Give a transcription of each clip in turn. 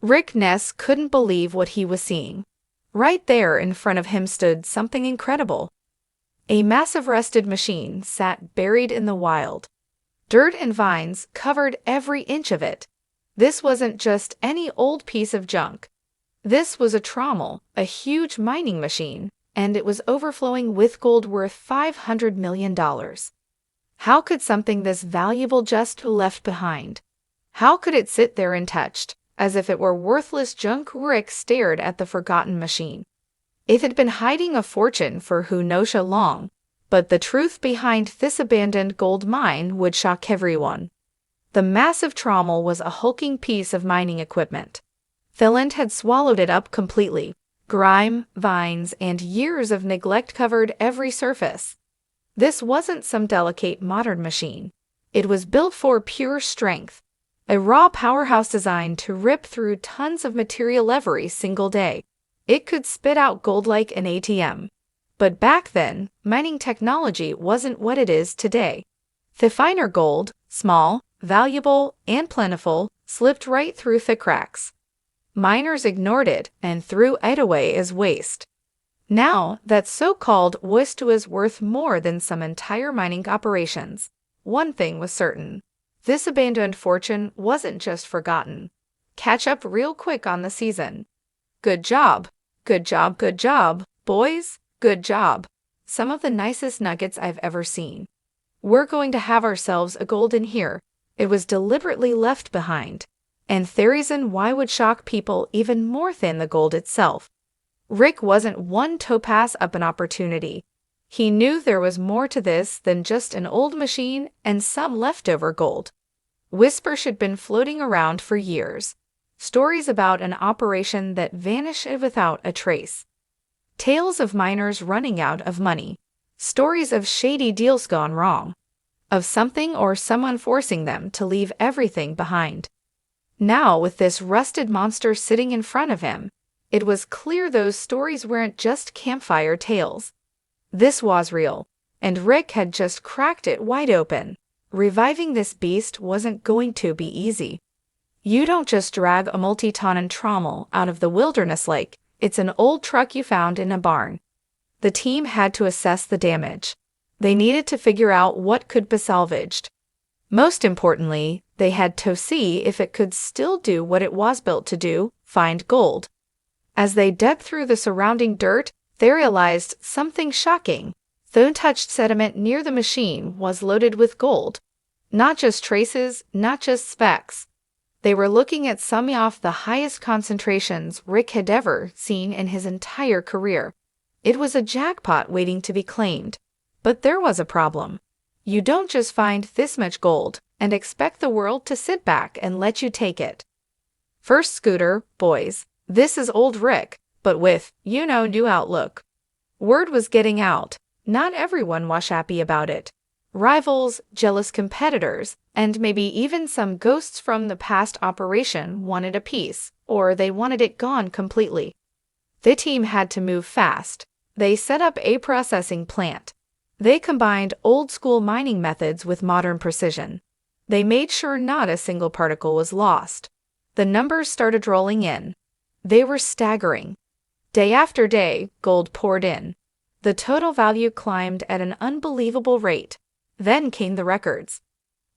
NESS couldn't believe what he was seeing. Right there in front of him stood something incredible. A massive rusted machine sat buried in the wild. Dirt and vines covered every inch of it. This wasn't just any old piece of junk. This was a trommel, a huge mining machine, and it was overflowing with gold worth $500 million. How could something this valuable just be left behind? How could it sit there untouched, as if it were worthless junk? Rick stared at the forgotten machine. It had been hiding a fortune for who knows how long, but the truth behind this abandoned gold mine would shock everyone. The massive trommel was a hulking piece of mining equipment. The land had swallowed it up completely. Grime, vines, and years of neglect covered every surface. This wasn't some delicate modern machine. It was built for pure strength, a raw powerhouse designed to rip through tons of material every single day. It could spit out gold like an ATM. But back then, mining technology wasn't what it is today. The finer gold, small, valuable, and plentiful, slipped right through the cracks. Miners ignored it and threw it away as waste. Now that so-called waste was worth more than some entire mining operations. One thing was certain. This abandoned fortune wasn't just forgotten. Catch up real quick on the season. Good job. Good job, good job, boys. Good job. Some of the nicest nuggets I've ever seen. We're going to have ourselves a gold in here. It was deliberately left behind. And the reason why would shock people even more than the gold itself. Rick wasn't one to pass up an opportunity. He knew there was more to this than just an old machine and some leftover gold. Whispers had been floating around for years. Stories about an operation that vanished without a trace. Tales of miners running out of money. Stories of shady deals gone wrong. Of something or someone forcing them to leave everything behind. Now, with this rusted monster sitting in front of him, it was clear those stories weren't just campfire tales. This was real, and Rick had just cracked it wide open. Reviving this beast wasn't going to be easy. You don't just drag a multi-ton trommel out of the wilderness like it's an old truck you found in a barn. The team had to assess the damage. They needed to figure out what could be salvaged. Most importantly, they had to see if it could still do what it was built to do, find gold. As they dug through the surrounding dirt, they realized something shocking. The untouched sediment near the machine was loaded with gold. Not just traces, not just specks. They were looking at some of the highest concentrations Rick had ever seen in his entire career. It was a jackpot waiting to be claimed. But there was a problem. You don't just find this much gold and expect the world to sit back and let you take it. First scooter, boys. This is old Rick, but with, new outlook. Word was getting out. Not everyone was happy about it. Rivals, jealous competitors, and maybe even some ghosts from the past operation wanted a piece, or they wanted it gone completely. The team had to move fast. They set up a processing plant. They combined old-school mining methods with modern precision. They made sure not a single particle was lost. The numbers started rolling in. They were staggering. Day after day, gold poured in. The total value climbed at an unbelievable rate. Then came the records.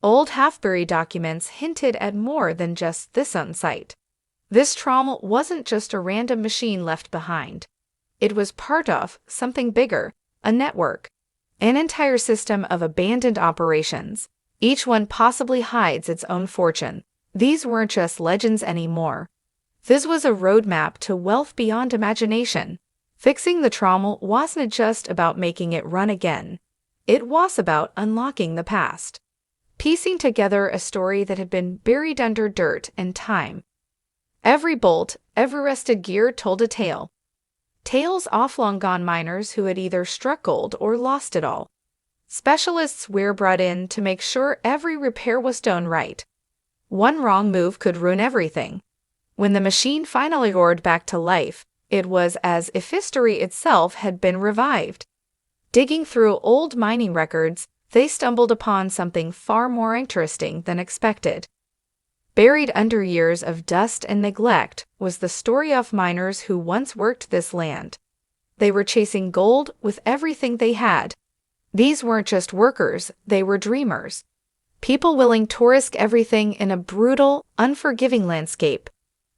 Old half-buried documents hinted at more than just this on site. This trommel wasn't just a random machine left behind. It was part of something bigger, a network. An entire system of abandoned operations. Each one possibly hides its own fortune. These weren't just legends anymore. This was a roadmap to wealth beyond imagination. Fixing the trommel wasn't just about making it run again. It was about unlocking the past. Piecing together a story that had been buried under dirt and time. Every bolt, every rusted gear told a tale. Tales of long-gone miners who had either struck gold or lost it all. Specialists were brought in to make sure every repair was done right. One wrong move could ruin everything. When the machine finally roared back to life, it was as if history itself had been revived. Digging through old mining records, they stumbled upon something far more interesting than expected. Buried under years of dust and neglect was the story of miners who once worked this land. They were chasing gold with everything they had. These weren't just workers, they were dreamers. People willing to risk everything in a brutal, unforgiving landscape.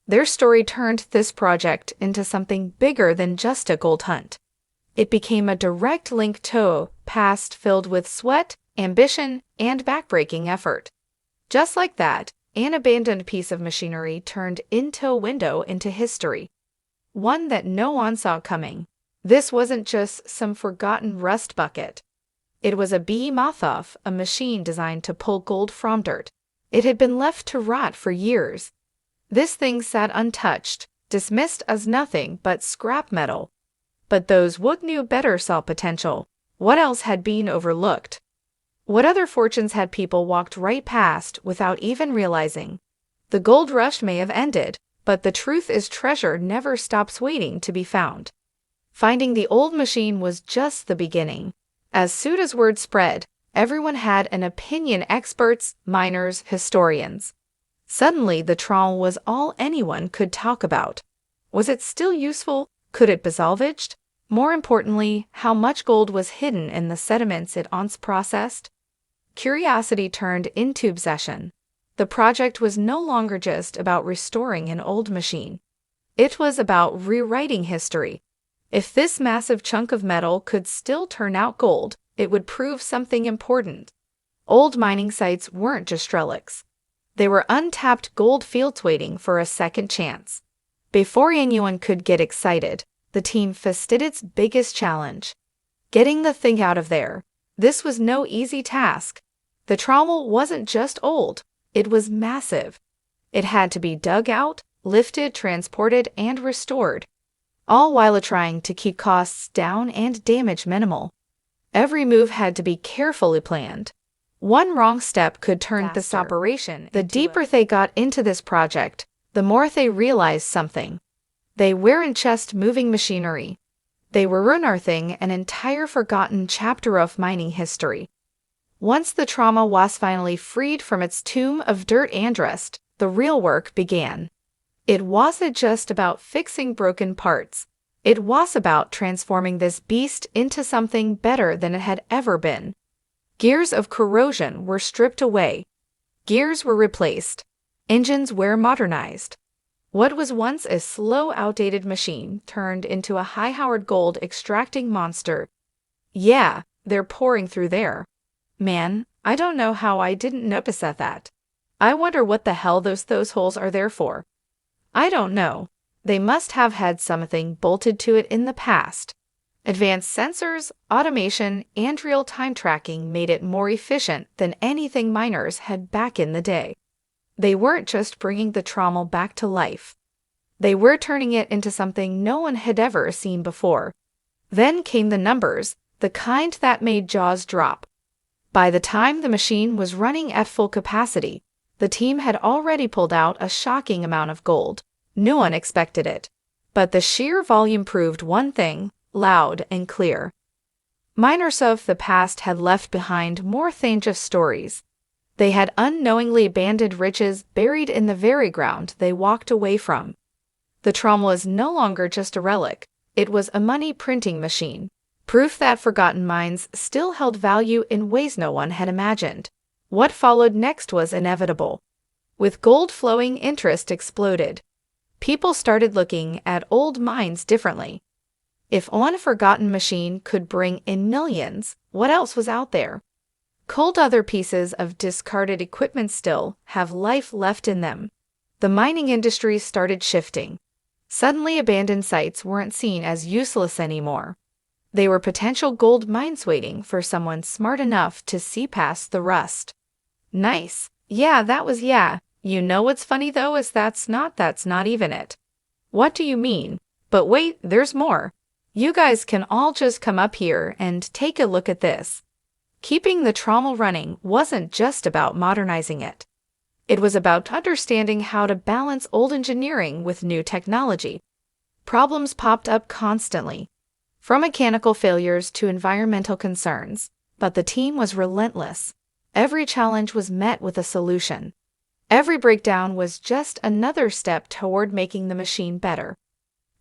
Their story turned this project into something bigger than just a gold hunt. It became a direct link to a past filled with sweat, ambition, and backbreaking effort. Just like that, an abandoned piece of machinery turned into a window into history. One that no one saw coming. This wasn't just some forgotten rust bucket. It was a behemoth, a machine designed to pull gold from dirt. It had been left to rot for years. This thing sat untouched, dismissed as nothing but scrap metal. But those who knew better saw potential. What else had been overlooked? What other fortunes had people walked right past without even realizing? The gold rush may have ended, but the truth is treasure never stops waiting to be found. Finding the old machine was just the beginning. As soon as word spread, everyone had an opinion, experts, miners, historians. Suddenly, the trawl was all anyone could talk about. Was it still useful? Could it be salvaged? More importantly, how much gold was hidden in the sediments it once processed? Curiosity turned into obsession. The project was no longer just about restoring an old machine. It was about rewriting history. If this massive chunk of metal could still turn out gold, it would prove something important. Old mining sites weren't just relics. They were untapped gold fields waiting for a second chance. Before anyone could get excited, the team faced its biggest challenge. Getting the thing out of there. This was no easy task. The trawl wasn't just old, it was massive. It had to be dug out, lifted, transported, and restored, all while trying to keep costs down and damage minimal. Every move had to be carefully planned. One wrong step could turn this operation. The deeper they got into this project, the more they realized something. They weren't just moving machinery. They were unearthing an entire forgotten chapter of mining history. Once the trauma was finally freed from its tomb of dirt and rust, the real work began. It wasn't just about fixing broken parts. It was about transforming this beast into something better than it had ever been. Gears of corrosion were stripped away. Gears were replaced. Engines were modernized. What was once a slow, outdated machine turned into a high-powered gold-extracting monster. Yeah, they're pouring through there. Man, I don't know how I didn't notice that. I wonder what the hell those holes are there for. I don't know. They must have had something bolted to it in the past. Advanced sensors, automation, and real-time tracking made it more efficient than anything miners had back in the day. They weren't just bringing the trawl back to life. They were turning it into something no one had ever seen before. Then came the numbers, the kind that made jaws drop. By the time the machine was running at full capacity, the team had already pulled out a shocking amount of gold. No one expected it. But the sheer volume proved one thing, loud and clear. Miners of the past had left behind more than just stories. They had unknowingly abandoned riches buried in the very ground they walked away from. The trawl was no longer just a relic, it was a money-printing machine. Proof that forgotten mines still held value in ways no one had imagined. What followed next was inevitable. With gold flowing, interest exploded. People started looking at old mines differently. If one forgotten machine could bring in millions, what else was out there? Could other pieces of discarded equipment still have life left in them? The mining industry started shifting. Suddenly, abandoned sites weren't seen as useless anymore. They were potential gold mines waiting for someone smart enough to see past the rust. Nice. Yeah, that was yeah. You know what's funny though is that's not even it. What do you mean? But wait, there's more. You guys can all just come up here and take a look at this. Keeping the trawl running wasn't just about modernizing it. It was about understanding how to balance old engineering with new technology. Problems popped up constantly, from mechanical failures to environmental concerns, but the team was relentless. Every challenge was met with a solution. Every breakdown was just another step toward making the machine better.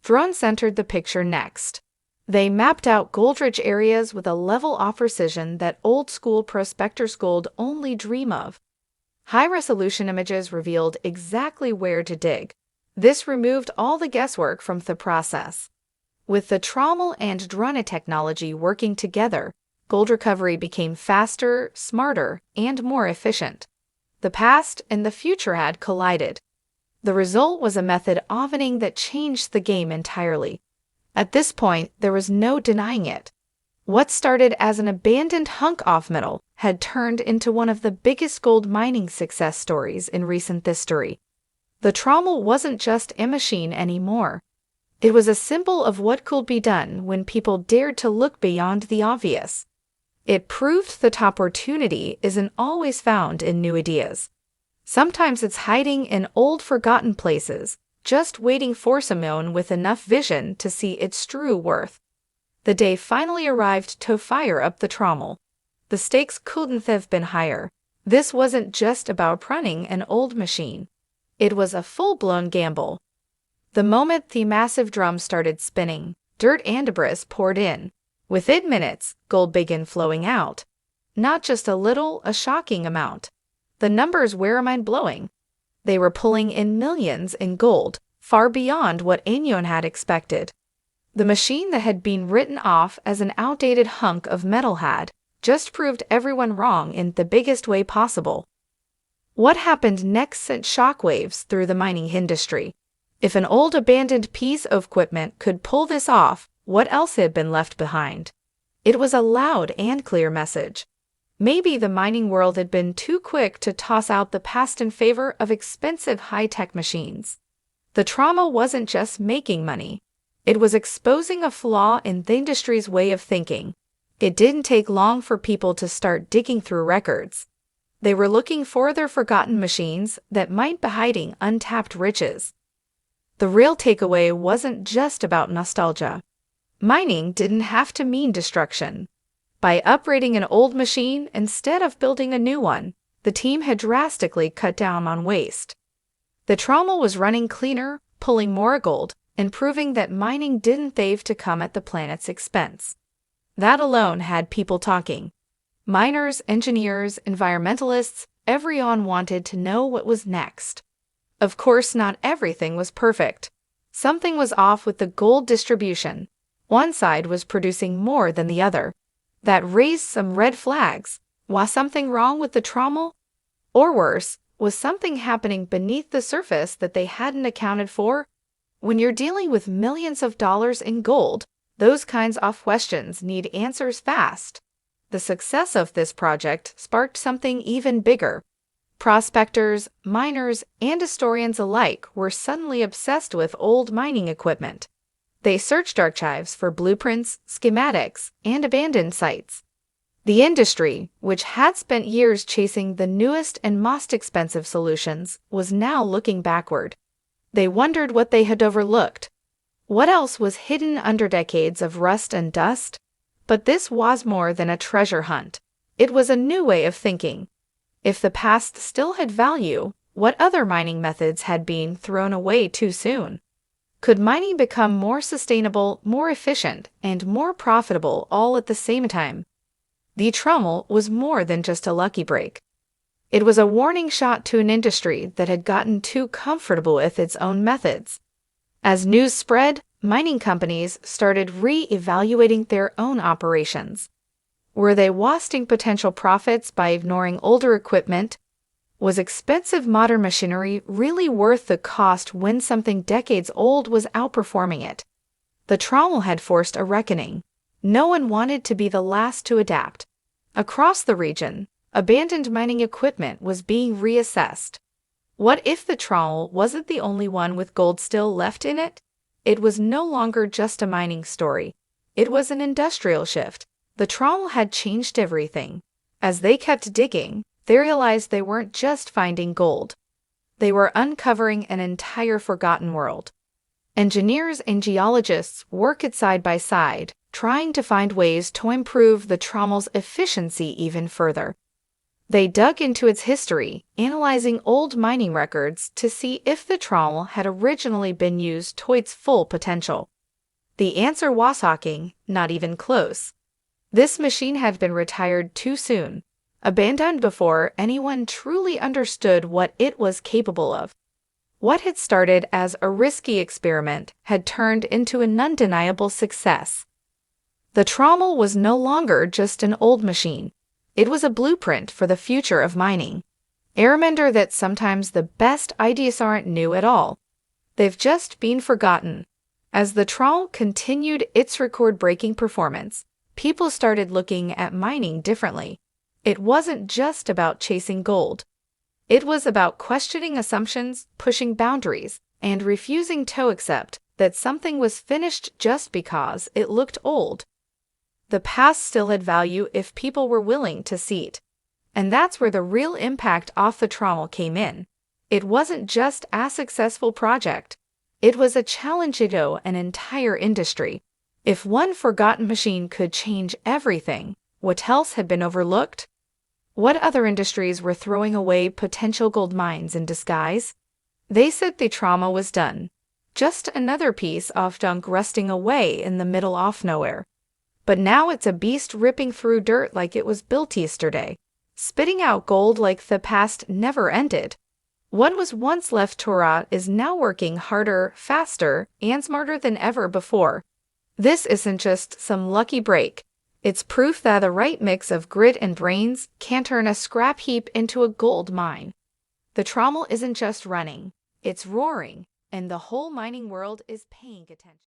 Drones entered the picture next. They mapped out gold-rich areas with a level of precision that old-school prospectors could only dream of. High-resolution images revealed exactly where to dig. This removed all the guesswork from the process. With the trommel and drone technology working together, gold recovery became faster, smarter, and more efficient. The past and the future had collided. The result was a method of mining that changed the game entirely. At this point, there was no denying it. What started as an abandoned hunk of metal had turned into one of the biggest gold mining success stories in recent history. The trommel wasn't just a machine anymore. It was a symbol of what could be done when people dared to look beyond the obvious. It proved that opportunity isn't always found in new ideas. Sometimes it's hiding in old forgotten places, just waiting for someone with enough vision to see its true worth. The day finally arrived to fire up the trommel. The stakes couldn't have been higher. This wasn't just about running an old machine. It was a full-blown gamble. The moment the massive drum started spinning, dirt and debris poured in. Within minutes, gold began flowing out. Not just a little, a shocking amount. The numbers were mind-blowing. They were pulling in millions in gold, far beyond what anyone had expected. The machine that had been written off as an outdated hunk of metal had just proved everyone wrong in the biggest way possible. What happened next sent shockwaves through the mining industry. If an old abandoned piece of equipment could pull this off, what else had been left behind? It was a loud and clear message. Maybe the mining world had been too quick to toss out the past in favor of expensive high-tech machines. The trauma wasn't just making money. It was exposing a flaw in the industry's way of thinking. It didn't take long for people to start digging through records. They were looking for their forgotten machines that might be hiding untapped riches. The real takeaway wasn't just about nostalgia. Mining didn't have to mean destruction. By upgrading an old machine instead of building a new one, the team had drastically cut down on waste. The trommel was running cleaner, pulling more gold, and proving that mining didn't have to come at the planet's expense. That alone had people talking. Miners, engineers, environmentalists, everyone wanted to know what was next. Of course, not everything was perfect. Something was off with the gold distribution. One side was producing more than the other. That raised some red flags. Was something wrong with the trommel? Or worse, was something happening beneath the surface that they hadn't accounted for? When you're dealing with millions of dollars in gold, those kinds of questions need answers fast. The success of this project sparked something even bigger. Prospectors, miners, and historians alike were suddenly obsessed with old mining equipment. They searched archives for blueprints, schematics, and abandoned sites. The industry, which had spent years chasing the newest and most expensive solutions, was now looking backward. They wondered what they had overlooked. What else was hidden under decades of rust and dust? But this was more than a treasure hunt. It was a new way of thinking. If the past still had value, what other mining methods had been thrown away too soon? Could mining become more sustainable, more efficient, and more profitable all at the same time? The trommel was more than just a lucky break. It was a warning shot to an industry that had gotten too comfortable with its own methods. As news spread, mining companies started re-evaluating their own operations. Were they wasting potential profits by ignoring older equipment? Was expensive modern machinery really worth the cost when something decades old was outperforming it? The trommel had forced a reckoning. No one wanted to be the last to adapt. Across the region, abandoned mining equipment was being reassessed. What if the trommel wasn't the only one with gold still left in it? It was no longer just a mining story. It was an industrial shift. The trommel had changed everything. As they kept digging, they realized they weren't just finding gold. They were uncovering an entire forgotten world. Engineers and geologists worked side by side, trying to find ways to improve the trommel's efficiency even further. They dug into its history, analyzing old mining records to see if the trommel had originally been used to its full potential. The answer was shocking, not even close. This machine had been retired too soon, abandoned before anyone truly understood what it was capable of. What had started as a risky experiment had turned into an undeniable success. The trommel was no longer just an old machine. It was a blueprint for the future of mining. A reminder that sometimes the best ideas aren't new at all. They've just been forgotten. As the trommel continued its record-breaking performance, people started looking at mining differently. It wasn't just about chasing gold. It was about questioning assumptions, pushing boundaries, and refusing to accept that something was finished just because it looked old. The past still had value if people were willing to see it. And that's where the real impact of the trommel came in. It wasn't just a successful project. It was a challenge to an entire industry. If one forgotten machine could change everything, what else had been overlooked? What other industries were throwing away potential gold mines in disguise? They said the trauma was done. Just another piece of junk rusting away in the middle of nowhere. But now it's a beast ripping through dirt like it was built yesterday, spitting out gold like the past never ended. What was once left to rot is now working harder, faster, and smarter than ever before. This isn't just some lucky break. It's proof that the right mix of grit and brains can turn a scrap heap into a gold mine. The trommel isn't just running, it's roaring, and the whole mining world is paying attention.